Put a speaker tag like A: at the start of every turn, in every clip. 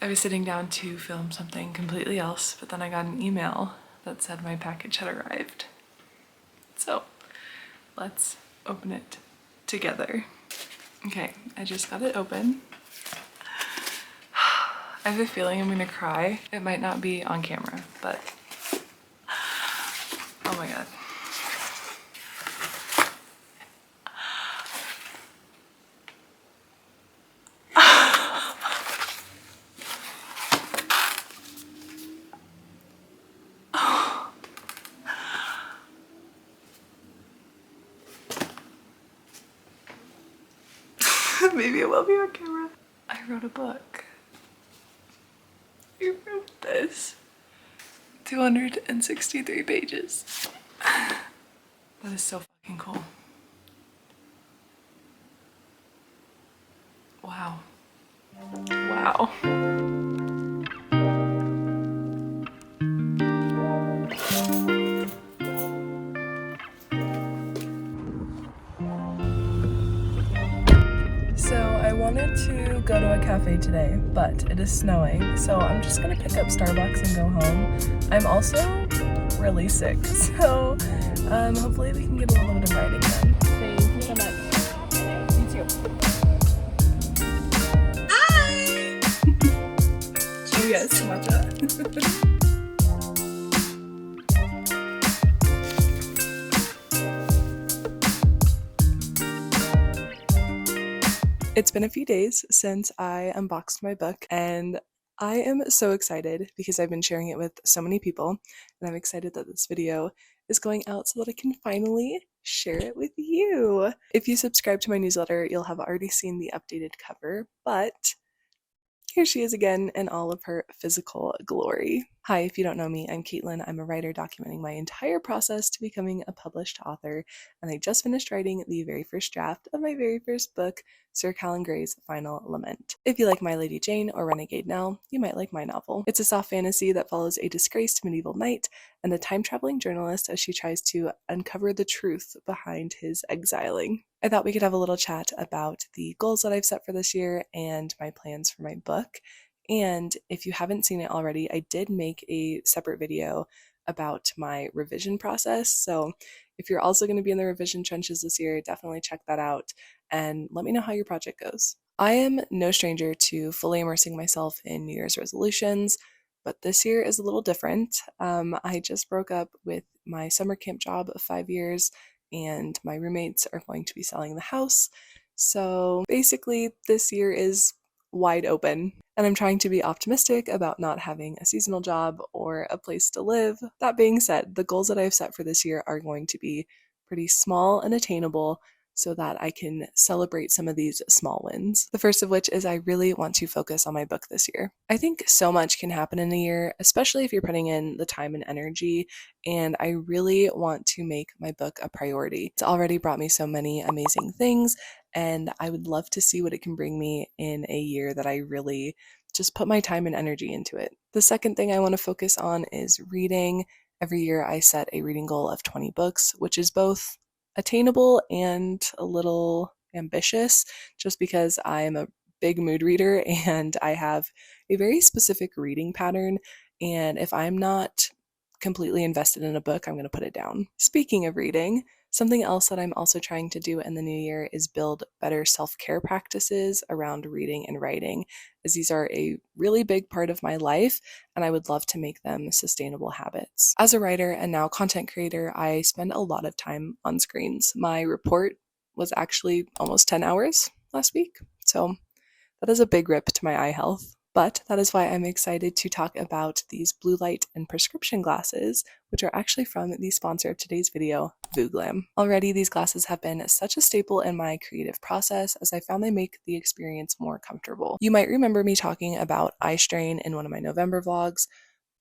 A: I was sitting down to film something completely else, but then I got an email that said my package had arrived. So let's open it together. Okay, I just got it open. I have a feeling I'm gonna cry. It might not be on camera, but oh my god. Maybe it will be on camera. I wrote a book. I wrote this. 263 pages. That is so fucking cool. Wow. Wow. So I wanted to go to a cafe today, but it is snowing, so I'm just gonna pick up Starbucks and go home. I'm also really sick, so hopefully we can get a little bit of writing done. Thank you so much. You too. Hi! Oh yes, matcha. It's been a few days since I unboxed my book, and I am so excited because I've been sharing it with so many people, and I'm excited that this video is going out so that I can finally share it with you. If you subscribe to my newsletter, you'll have already seen the updated cover, but here she is again in all of her physical glory. Hi, if you don't know me, I'm Caitlin. I'm a writer documenting my entire process to becoming a published author, and I just finished writing the very first draft of my very first book, Sir Callan Gray's Final Lament. If you like My Lady Jane or Renegade Now, you might like my novel. It's a soft fantasy that follows a disgraced medieval knight and a time-traveling journalist as she tries to uncover the truth behind his exiling. I thought we could have a little chat about the goals that I've set for this year and my plans for my book. And if you haven't seen it already, I did make a separate video about my revision process. So if you're also going to be in the revision trenches this year, definitely check that out and let me know how your project goes. I am no stranger to fully immersing myself in New Year's resolutions, but this year is a little different. I just broke up with my summer camp job of 5 years, and my roommates are going to be selling the house. So basically, this year is wide open, and I'm trying to be optimistic about not having a seasonal job or a place to live. That being said, the goals that I've set for this year are going to be pretty small and attainable so that I can celebrate some of these small wins. The first of which is I really want to focus on my book this year. I think so much can happen in a year, especially if you're putting in the time and energy, and I really want to make my book a priority. It's already brought me so many amazing things, and I would love to see what it can bring me in a year that I really just put my time and energy into it. The second thing I want to focus on is reading. Every year I set a reading goal of 20 books, which is both attainable and a little ambitious just because I'm a big mood reader and I have a very specific reading pattern, and if I'm not completely invested in a book, I'm going to put it down. Speaking of reading, something else that I'm also trying to do in the new year is build better self-care practices around reading and writing, as these are a really big part of my life and I would love to make them sustainable habits. As a writer and now content creator, I spend a lot of time on screens. My report was actually almost 10 hours last week, so that is a big rip to my eye health. But that is why I'm excited to talk about these blue light and prescription glasses, which are actually from the sponsor of today's video, Vooglam. Already, these glasses have been such a staple in my creative process as I found they make the experience more comfortable. You might remember me talking about eye strain in one of my November vlogs,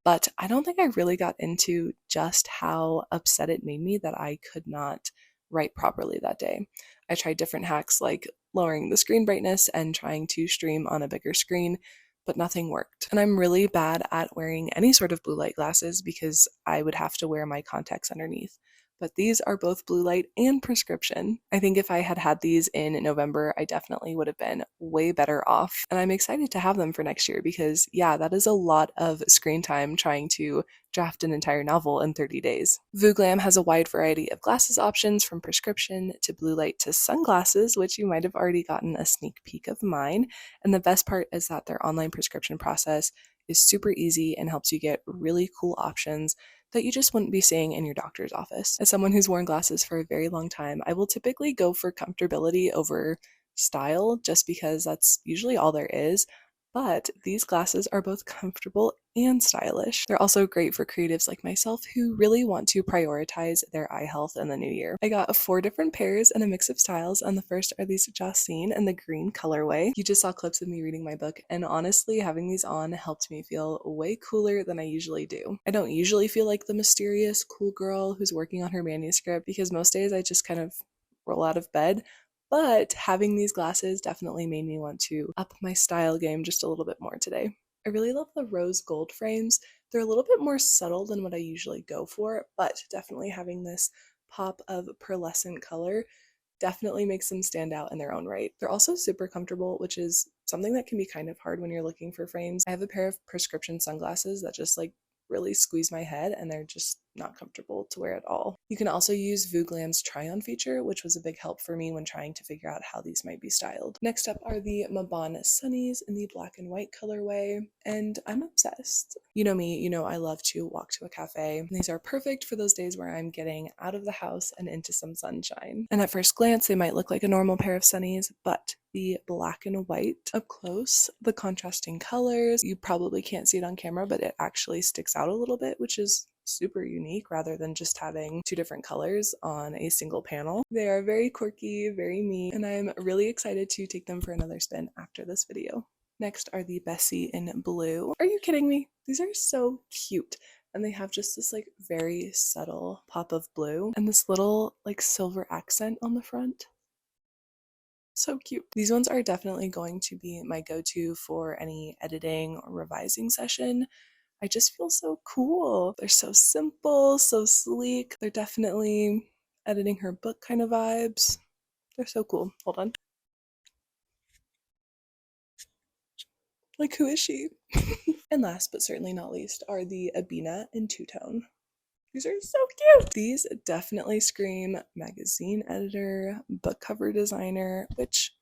A: but I don't think I really got into just how upset it made me that I could not write properly that day. I tried different hacks like lowering the screen brightness and trying to stream on a bigger screen, but nothing worked. And I'm really bad at wearing any sort of blue light glasses because I would have to wear my contacts underneath. but these are both blue light and prescription. I think if I had had these in November, I definitely would have been way better off. And I'm excited to have them for next year because, yeah, that is a lot of screen time trying to draft an entire novel in 30 days. Vooglam has a wide variety of glasses options from prescription to blue light to sunglasses, which you might have already gotten a sneak peek of mine. And the best part is that their online prescription process is super easy and helps you get really cool options that you just wouldn't be seeing in your doctor's office. As someone who's worn glasses for a very long time, I will typically go for comfortability over style just because that's usually all there is. But these glasses are both comfortable and stylish. They're also great for creatives like myself who really want to prioritize their eye health in the new year. I got 4 different pairs and a mix of styles, and the first are these Jacine in the green colorway. You just saw clips of me reading my book, and honestly, having these on helped me feel way cooler than I usually do. I don't usually feel like the mysterious, cool girl who's working on her manuscript because most days I just kind of roll out of bed. But having these glasses definitely made me want to up my style game just a little bit more today. I really love the rose gold frames. They're a little bit more subtle than what I usually go for, but definitely having this pop of pearlescent color definitely makes them stand out in their own right. They're also super comfortable, which is something that can be kind of hard when you're looking for frames. I have a pair of prescription sunglasses that just really squeeze my head and they're just not comfortable to wear at all. You can also use Vooglam's try-on feature, which was a big help for me when trying to figure out how these might be styled. Next up are the Mabon Sunnies in the black and white colorway, and I'm obsessed. You know me, you know I love to walk to a cafe. These are perfect for those days where I'm getting out of the house and into some sunshine. And at first glance, they might look like a normal pair of sunnies, but the black and white up close, the contrasting colors, you probably can't see it on camera, but it actually sticks out a little bit, which is super unique rather than just having 2 different colors on a single panel. They are very quirky, very me, and I'm really excited to take them for another spin after this video. Next are the Bessie in blue. Are you kidding me? These are so cute. And they have just this very subtle pop of blue and this little silver accent on the front. So cute. These ones are definitely going to be my go-to for any editing or revising session. I just feel so cool. They're so simple, so sleek. They're definitely editing her book kind of vibes. They're so cool. Hold on. Who is she? And last but certainly not least are the Abina in two-tone. These are so cute! These definitely scream magazine editor, book cover designer, which,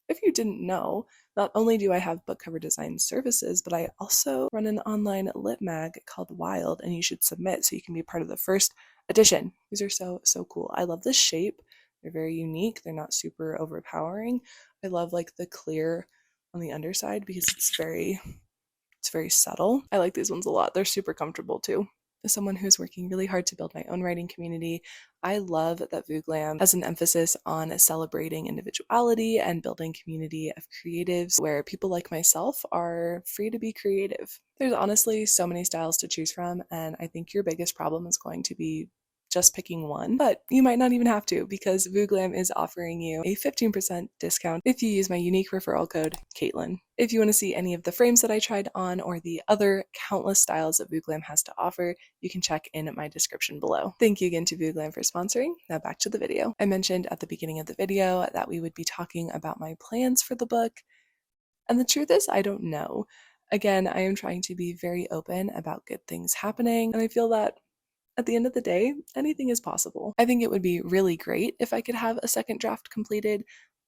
A: if you didn't know, not only do I have book cover design services, but I also run an online lit mag called Wild, and you should submit so you can be part of the first edition. These are so, so cool. I love the shape. They're very unique. They're not super overpowering. I love the clear on the underside because it's very subtle. I like these ones a lot. They're super comfortable too. As someone who's working really hard to build my own writing community, I love that Vooglam has an emphasis on celebrating individuality and building community of creatives where people like myself are free to be creative. There's honestly so many styles to choose from, and I think your biggest problem is going to be just picking one, but you might not even have to because Vooglam is offering you a 15% discount if you use my unique referral code, Caitlin. If you want to see any of the frames that I tried on or the other countless styles that Vooglam has to offer, you can check in my description below. Thank you again to Vooglam for sponsoring. Now back to the video. I mentioned at the beginning of the video that we would be talking about my plans for the book, and the truth is I don't know. Again, I am trying to be very open about good things happening, and I feel that at the end of the day, anything is possible. I think it would be really great if I could have a second draft completed,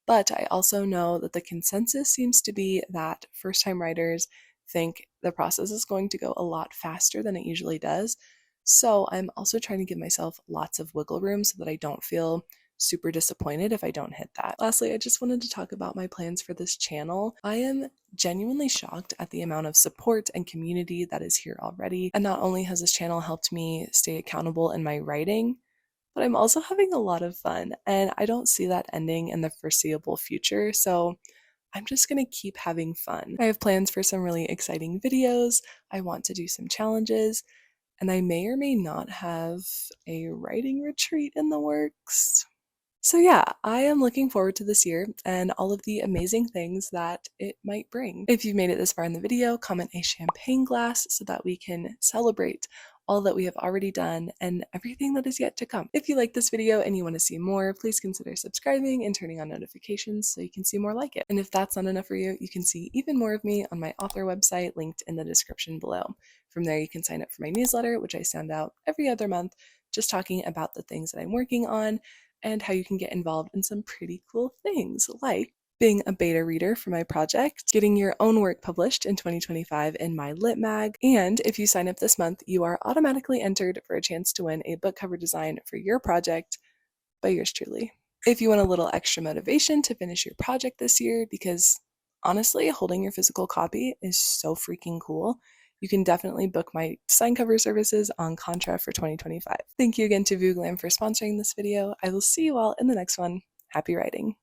A: but I also know that the consensus seems to be that first-time writers think the process is going to go a lot faster than it usually does. So I'm also trying to give myself lots of wiggle room so that I don't feel super disappointed if I don't hit that. Lastly, I just wanted to talk about my plans for this channel. I am genuinely shocked at the amount of support and community that is here already. And not only has this channel helped me stay accountable in my writing, but I'm also having a lot of fun, and I don't see that ending in the foreseeable future. So I'm just gonna keep having fun. I have plans for some really exciting videos. I want to do some challenges, and I may or may not have a writing retreat in the works. So yeah, I am looking forward to this year and all of the amazing things that it might bring. If you've made it this far in the video, comment a champagne glass so that we can celebrate all that we have already done, and everything that is yet to come. If you like this video and you want to see more, please consider subscribing and turning on notifications so you can see more like it. And if that's not enough for you, you can see even more of me on my author website linked in the description below. From there, you can sign up for my newsletter, which I send out every other month, just talking about the things that I'm working on and how you can get involved in some pretty cool things, like being a beta reader for my project, getting your own work published in 2025 in my lit mag, and if you sign up this month, you are automatically entered for a chance to win a book cover design for your project by yours truly. If you want a little extra motivation to finish your project this year, because honestly, holding your physical copy is so freaking cool, you can definitely book my design cover services on Contra for 2025. Thank you again to Vooglam for sponsoring this video. I will see you all in the next one. Happy writing!